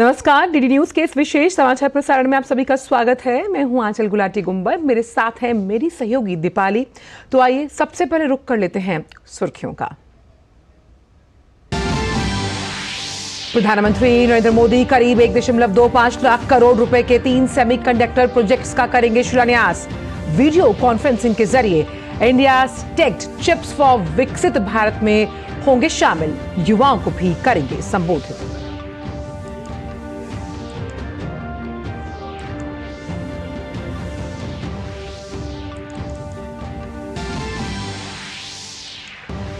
नमस्कार, DD news के इस विशेष समाचार प्रसारण में आप सभी का स्वागत है। मैं हूं आंचल गुलाटी गुंबर, मेरे साथ है मेरी सहयोगी दीपाली। तो आइए सबसे पहले रुक कर लेते हैं सुर्खियों का। प्रधानमंत्री नरेंद्र मोदी करीब 1.25 लाख करोड़ रुपए के 3 सेमीकंडक्टर प्रोजेक्ट्स का करेंगे शिलान्यास। वीडियो कॉन्फ्रेंसिंग के जरिए इंडिया टेक चिप्स फॉर विकसित भारत में होंगे शामिल, युवाओं को भी करेंगे संबोधित।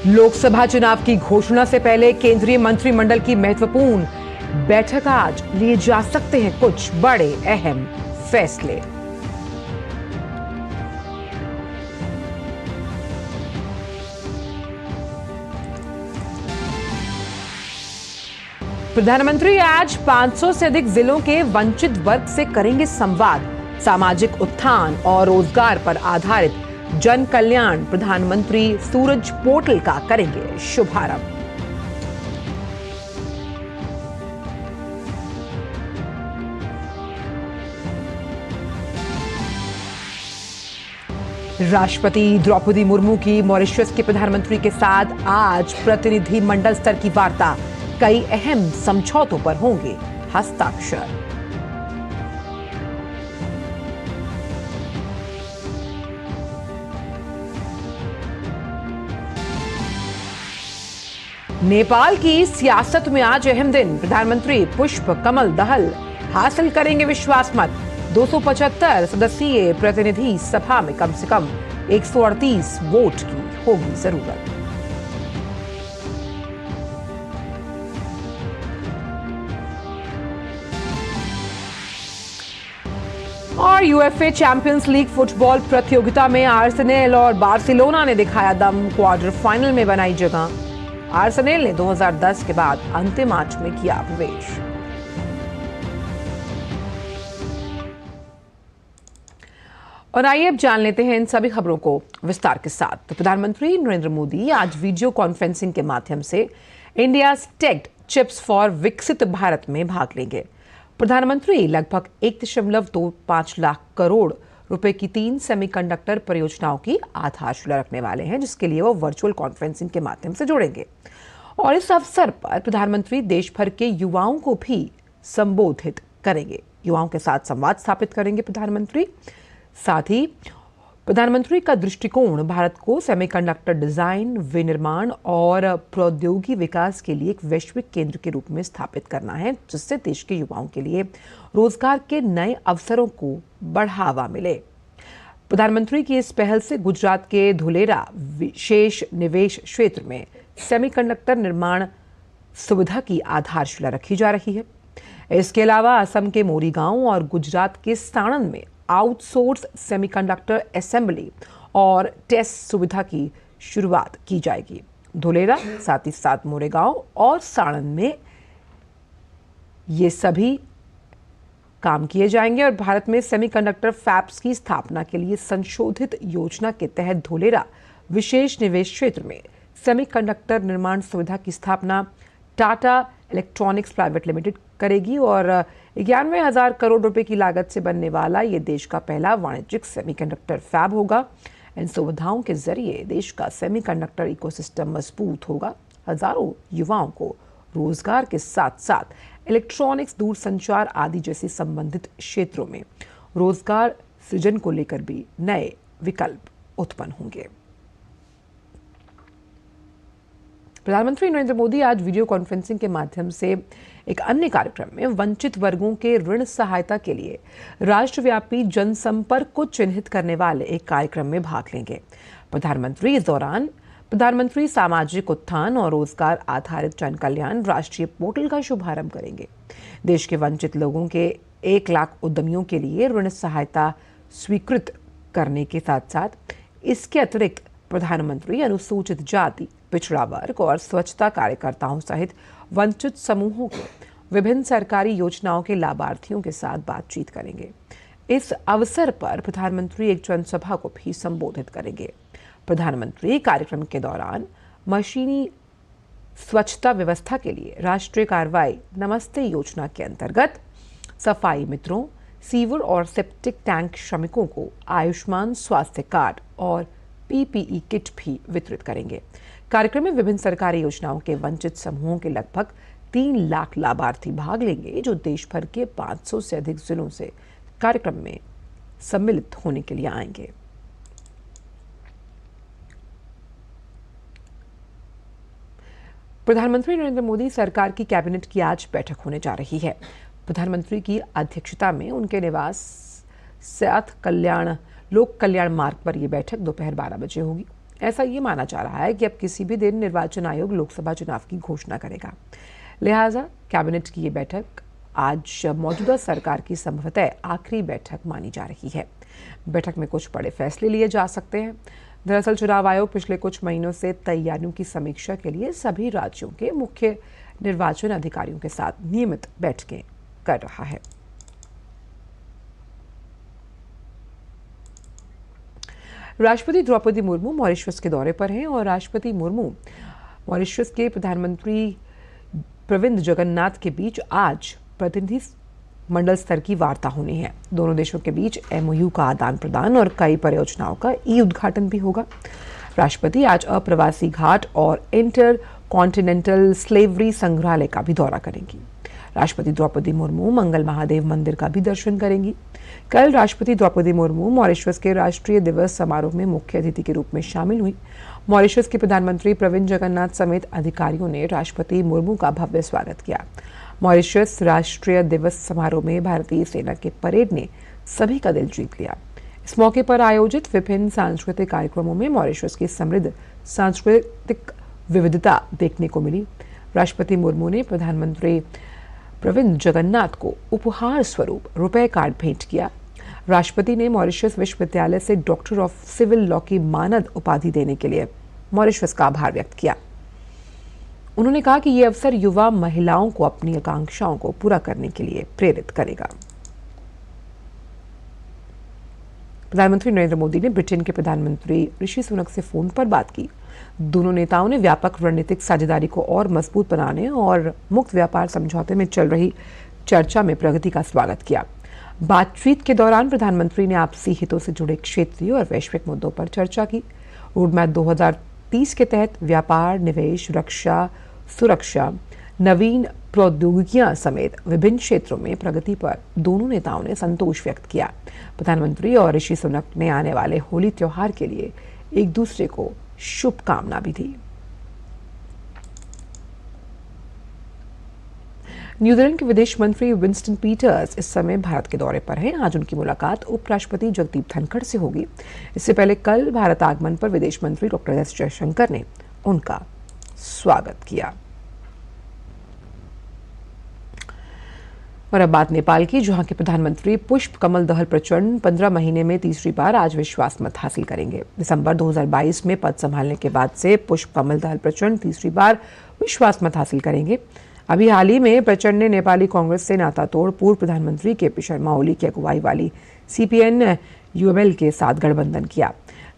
लोकसभा चुनाव की घोषणा से पहले केंद्रीय मंत्रिमंडल की महत्वपूर्ण बैठक आज, लिए जा सकते हैं कुछ बड़े अहम फैसले। प्रधानमंत्री आज 500 से अधिक जिलों के वंचित वर्ग से करेंगे संवाद। सामाजिक उत्थान और रोजगार पर आधारित जन कल्याण प्रधानमंत्री सूरज पोर्टल का करेंगे शुभारंभ। राष्ट्रपति द्रौपदी मुर्मू की मॉरिशस के प्रधानमंत्री के साथ आज प्रतिनिधि मंडल स्तर की वार्ता। कई अहम समझौतों पर होंगे हस्ताक्षर। नेपाल की सियासत में आज अहम दिन। प्रधानमंत्री पुष्प कमल दहल हासिल करेंगे विश्वास मत। 275 सदस्यीय प्रतिनिधि सभा में कम से कम 138 वोट की होगी जरूरत। और यूएफए चैंपियंस लीग फुटबॉल प्रतियोगिता में आर्सेनल और बार्सिलोना ने दिखाया दम, क्वार्टर फाइनल में बनाई जगह। आर्सेनल ने 2010 के बाद अंतिम 8 में किया प्रवेश। और आइए अब जान लेते हैं इन सभी खबरों को विस्तार के साथ। तो प्रधानमंत्री नरेंद्र मोदी आज वीडियो कॉन्फ्रेंसिंग के माध्यम से इंडिया टेक चिप्स फॉर विकसित भारत में भाग लेंगे। प्रधानमंत्री लगभग 1.25 लाख करोड़ रुपए की 3 सेमीकंडक्टर परियोजनाओं की आधारशिला रखने वाले हैं, जिसके लिए वो वर्चुअल कॉन्फ्रेंसिंग के माध्यम से जुड़ेंगे। और इस अवसर पर प्रधानमंत्री देश भर के युवाओं को भी संबोधित करेंगे, युवाओं के साथ संवाद स्थापित करेंगे प्रधानमंत्री। साथ ही प्रधानमंत्री का दृष्टिकोण भारत को सेमीकंडक्टर डिजाइन, विनिर्माण और प्रौद्योगिकी विकास के लिए एक वैश्विक केंद्र के रूप में स्थापित करना है, जिससे देश के युवाओं के लिए रोजगार के नए अवसरों को बढ़ावा मिले। प्रधानमंत्री की इस पहल से गुजरात के धुलेरा विशेष निवेश क्षेत्र में सेमीकंडक्टर निर्माण सुविधा की आधारशिला रखी जा रही है। इसके अलावा असम के मोरीगांव और गुजरात के साणंद में आउटसोर्स सेमीकंडक्टर असेंबली और टेस्ट सुविधा की शुरुआत की जाएगी। धुलेरा, साथ ही साथ मोरेगांव और साणंद में ये सभी काम किए जाएंगे। और भारत में सेमीकंडक्टर फैब्स की स्थापना के लिए संशोधित योजना के तहत धुलेरा विशेष निवेश क्षेत्र में सेमीकंडक्टर निर्माण सुविधा की स्थापना टाटा इलेक्ट्रॉनिक्स प्राइवेट लिमिटेड करेगी। और 91,000 करोड़ रुपए की लागत से बनने वाला ये देश का पहला वाणिज्यिक सेमीकंडक्टर फैब होगा। इन सुविधाओं के जरिए देश का सेमीकंडक्टर इकोसिस्टम मजबूत होगा। हजारों युवाओं को रोजगार के साथ साथ इलेक्ट्रॉनिक्स, दूरसंचार आदि जैसे संबंधित क्षेत्रों में रोजगार सृजन को लेकर भी नए विकल्प उत्पन्न होंगे। प्रधानमंत्री नरेंद्र मोदी आज वीडियो कॉन्फ्रेंसिंग के माध्यम से एक अन्य कार्यक्रम में वंचित वर्गों के ऋण सहायता के लिए राष्ट्रव्यापी जनसंपर्क को चिन्हित करने वाले एक कार्यक्रम में भाग लेंगे। प्रधानमंत्री इस दौरान प्रधानमंत्री सामाजिक उत्थान और रोजगार आधारित जन कल्याण राष्ट्रीय पोर्टल का शुभारंभ करेंगे। देश के वंचित लोगों के 1 लाख उद्यमियों के लिए ऋण सहायता स्वीकृत करने के साथ साथ इसके अतिरिक्त प्रधानमंत्री अनुसूचित जाति, पिछड़ा वर्ग और स्वच्छता कार्यकर्ताओं सहित वंचित समूहों के विभिन्न सरकारी योजनाओं के लाभार्थियों के साथ बातचीत करेंगे। इस अवसर पर प्रधानमंत्री एक जनसभा को भी संबोधित करेंगे। प्रधानमंत्री कार्यक्रम के दौरान मशीनी स्वच्छता व्यवस्था के लिए राष्ट्रीय कार्रवाई नमस्ते योजना के अंतर्गत सफाई मित्रों, सीवर और सेप्टिक टैंक श्रमिकों को आयुष्मान स्वास्थ्य कार्ड और पीपीई किट भी वितरित करेंगे। कार्यक्रम में विभिन्न सरकारी योजनाओं के वंचित समूहों के लगभग 3 लाख लाभार्थी भाग लेंगे, जो देश भर के 500 से अधिक जिलों से कार्यक्रम में सम्मिलित होने के लिए आएंगे। प्रधानमंत्री नरेंद्र मोदी सरकार की कैबिनेट की आज बैठक होने जा रही है। प्रधानमंत्री की अध्यक्षता में उनके निवास लोक कल्याण मार्ग पर यह बैठक दोपहर 12 बजे होगी। ऐसा ये माना जा रहा है कि अब किसी भी दिन निर्वाचन आयोग लोकसभा चुनाव की घोषणा करेगा, लिहाजा कैबिनेट की ये बैठक आज मौजूदा सरकार की संभवतः आखिरी बैठक मानी जा रही है। बैठक में कुछ बड़े फैसले लिए जा सकते हैं। दरअसल चुनाव आयोग पिछले कुछ महीनों से तैयारियों की समीक्षा के लिए सभी राज्यों के मुख्य निर्वाचन अधिकारियों के साथ नियमित बैठकें कर रहा है। राष्ट्रपति द्रौपदी मुर्मू मॉरिशस के दौरे पर हैं और राष्ट्रपति मुर्मू मॉरिशस के प्रधानमंत्री प्रविंद जगन्नाथ के बीच आज प्रतिनिधि मंडल स्तर की वार्ता होनी है। दोनों देशों के बीच एमओयू का आदान प्रदान और कई परियोजनाओं का उद्घाटन भी होगा। राष्ट्रपति आज अप्रवासी घाट और इंटर कॉन्टिनेंटल स्लेवरी संग्रहालय का भी दौरा करेंगी। राष्ट्रपति द्रौपदी मुर्मू मंगल महादेव मंदिर का भी दर्शन करेंगी। कल राष्ट्रपति द्रौपदी मुर्मू मॉरिशस के राष्ट्रीय दिवस समारोह में मुख्य अतिथि के रूप में शामिल हुई। मॉरिशस के प्रधानमंत्री प्रविंद जगन्नाथ समेत अधिकारियों ने राष्ट्रपति मुर्मू का भव्य स्वागत किया। मॉरिशस राष्ट्रीय दिवस समारोह में भारतीय सेना के परेड ने सभी का दिल जीत लिया। इस मौके पर आयोजित विभिन्न सांस्कृतिक कार्यक्रमों में मॉरिशस की समृद्ध सांस्कृतिक विविधता देखने को मिली। राष्ट्रपति मुर्मू ने प्रधानमंत्री प्रविंद जगन्नाथ को उपहार स्वरूप रुपए कार्ड भेंट किया। राष्ट्रपति ने मॉरिशस विश्वविद्यालय से डॉक्टर ऑफ सिविल लॉ की मानद उपाधि देने के लिए मॉरिशस का आभार व्यक्त किया। उन्होंने कहा कि यह अवसर युवा महिलाओं को अपनी आकांक्षाओं को पूरा करने के लिए प्रेरित करेगा। प्रधानमंत्री नरेंद्र मोदी ने ब्रिटेन के प्रधानमंत्री ऋषि सुनक से फोन पर बात की। दोनों नेताओं ने व्यापक रणनीतिक साझेदारी को और मजबूत बनाने और मुक्त व्यापार समझौते में चल रही चर्चा में प्रगति का स्वागत किया। बातचीत के दौरान प्रधानमंत्री ने आपसी हितों से जुड़े क्षेत्रीय और वैश्विक मुद्दों पर चर्चा की। रोडमैप 2030 के तहत व्यापार, निवेश, रक्षा, सुरक्षा, नवीन प्रौद्योगिकियां समेत विभिन्न क्षेत्रों में प्रगति पर दोनों नेताओं ने संतोष व्यक्त किया। प्रधानमंत्री और ऋषि सुनक ने आने वाले होली त्योहार के लिए एक दूसरे को शुभकामना भी दी। न्यूजीलैंड के विदेश मंत्री विंस्टन पीटर्स इस समय भारत के दौरे पर हैं। आज उनकी मुलाकात उपराष्ट्रपति जगदीप धनखड़ से होगी। इससे पहले कल भारत आगमन पर विदेश मंत्री डॉक्टर एस जयशंकर ने उनका स्वागत किया। और अब बात नेपाल की, जहां के प्रधानमंत्री पुष्प कमल दहल प्रचंड 15 महीने में तीसरी बार आज विश्वास मत हासिल करेंगे। दिसंबर 2022 में पद संभालने के बाद से पुष्प कमल दहल प्रचंड तीसरी बार विश्वास मत हासिल करेंगे। अभी हाल ही में प्रचंड ने नेपाली कांग्रेस से नाता तोड़ पूर्व प्रधानमंत्री केपी शर्मा ओली की अगुवाई वाली सीपीएन यूएमएल के साथ गठबंधन किया।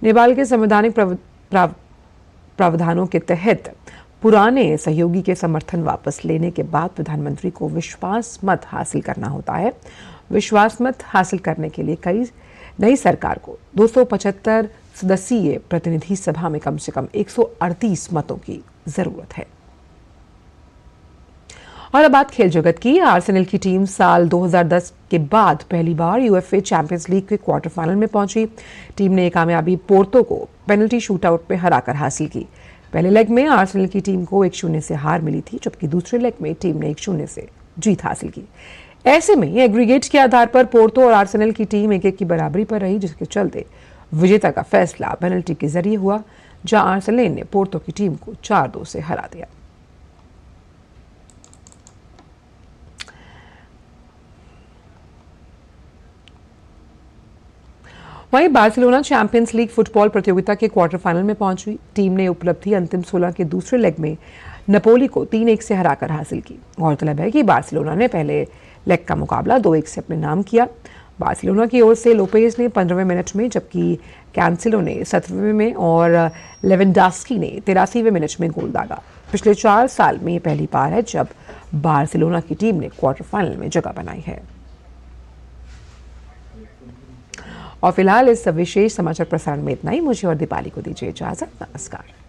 नेपाल के संवैधानिक प्रावधानों के तहत पुराने सहयोगी के समर्थन वापस लेने के बाद प्रधानमंत्री को विश्वास मत हासिल करना होता है। विश्वास मत हासिल करने के लिए नई सरकार को 275 सदस्यीय प्रतिनिधि सभा में कम से कम 138 मतों की जरूरत है। और अब बात खेल जगत की। आर्सेनल की टीम साल 2010 के बाद पहली बार यूएफए चैंपियंस लीग के क्वार्टर फाइनल में पहुंची। टीम ने कामयाबी पोर्तो को पेनल्टी शूटआउट में हराकर हासिल की। पहले लेग में आर्सेनल की टीम को 1-0 से हार मिली थी, जबकि दूसरे लेग में टीम ने 1-0 से जीत हासिल की। ऐसे में एग्रीगेट के आधार पर पोर्तो और आर्सेनल की टीम 1-1 की बराबरी पर रही, जिसके चलते विजेता का फैसला पेनल्टी के जरिए हुआ, जहां आर्सेनल ने पोर्तो की टीम को 4-2 से हरा दिया। वहीं बार्सिलोना चैंपियंस लीग फुटबॉल प्रतियोगिता के क्वार्टर फाइनल में पहुंची। टीम ने उपलब्धि अंतिम 16 के दूसरे लेग में नपोली को 3-1 से हराकर हासिल की। गौरतलब है कि बार्सिलोना ने पहले लेग का मुकाबला 2-1 से अपने नाम किया। बार्सिलोना की ओर से लोपेज ने 15वें मिनट में, जबकि कैंसिलो ने 17वें में और लेवेंडास्की ने 83वें मिनट में गोल दागा। पिछले 4 साल में ये पहली बार है जब बार्सिलोना की टीम ने क्वार्टर फाइनल में जगह बनाई है। और फिलहाल इस विशेष समाचार प्रसारण में इतना ही। मुझे और दीपाली को दीजिए इजाजत। नमस्कार।